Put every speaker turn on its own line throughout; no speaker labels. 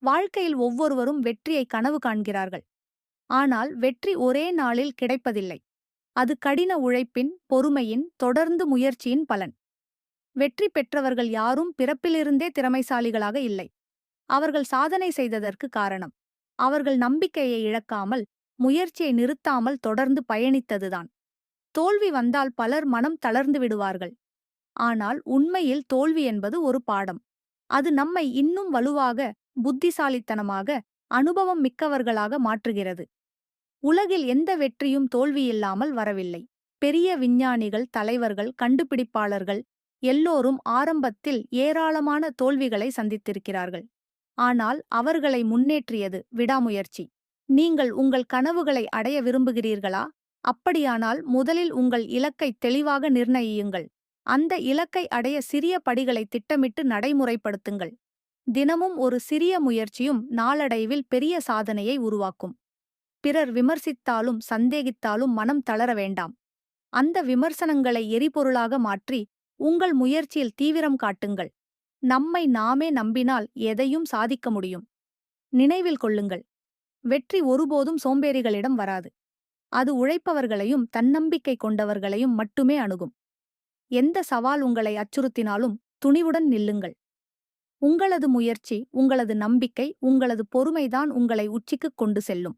வாழ்க்கையில் ஒவ்வொருவரும் வெற்றியை கனவு காண்கிறார்கள். ஆனால் வெற்றி ஒரே நாளில் கிடைப்பதில்லை. அது கடின உழைப்பின், பொறுமையின், தொடர்ந்து முயற்சியின் பலன். வெற்றி பெற்றவர்கள் யாரும் பிறப்பிலிருந்தே திறமைசாலிகளாக இல்லை. அவர்கள் சாதனை செய்ததற்கு காரணம் அவர்கள் நம்பிக்கையை இழக்காமல், முயற்சியை நிறுத்தாமல் தொடர்ந்து பயணித்ததுதான். தோல்வி வந்தால் பலர் மனம் தளர்ந்து விடுவார்கள். ஆனால் உண்மையில் தோல்வி என்பது ஒரு பாடம். அது நம்மை இன்னும் வலுவாக, புத்திசாலித்தனமாக, அனுபவம் மிக்கவர்களாக மாற்றுகிறது. உலகில் எந்த வெற்றியும் தோல்வியில்லாமல் வரவில்லை. பெரிய விஞ்ஞானிகள், தலைவர்கள், கண்டுபிடிப்பாளர்கள் எல்லோரும் ஆரம்பத்தில் ஏராளமான தோல்விகளை சந்தித்திருக்கிறார்கள். ஆனால் அவர்களை முன்னேற்றியது விடாமுயற்சி. நீங்கள் உங்கள் கனவுகளை அடைய விரும்புகிறீர்களா? அப்படியானால் முதலில் உங்கள் இலக்கை தெளிவாக நிர்ணயியுங்கள். அந்த இலக்கை அடைய சிறிய படிகளை திட்டமிட்டு நடைமுறைப்படுத்துங்கள். தினமும் ஒரு சிறிய முயற்சியும் நாளடைவில் பெரிய சாதனையை உருவாக்கும். பிறர் விமர்சித்தாலும் சந்தேகித்தாலும் மனம் தளர வேண்டாம். அந்த விமர்சனங்களை எரிபொருளாக மாற்றி உங்கள் முயற்சியில் தீவிரம் காட்டுங்கள். நம்மை நாமே நம்பினால் எதையும் சாதிக்க முடியும். நினைவில் கொள்ளுங்கள், வெற்றி ஒருபோதும் சோம்பேறிகளிடம் வராது. அது உழைப்பவர்களையும் தன்னம்பிக்கை கொண்டவர்களையும் மட்டுமே அணுகும். எந்த சவால் உங்களை அச்சுறுத்தினாலும் துணிவுடன் நில்லுங்கள். உங்களது முயற்சி, உங்களது நம்பிக்கை, உங்களது பொறுமைதான் உங்களை உச்சிக்குக் கொண்டு செல்லும்.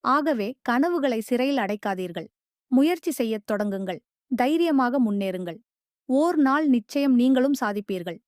ஆகவே கனவுகளை சிறையில் அடைக்காதீர்கள். முயற்சி செய்யத் தொடங்குங்கள். தைரியமாக முன்னேறுங்கள். ஓர் நாள் நிச்சயம் நீங்களும் சாதிப்பீர்கள்.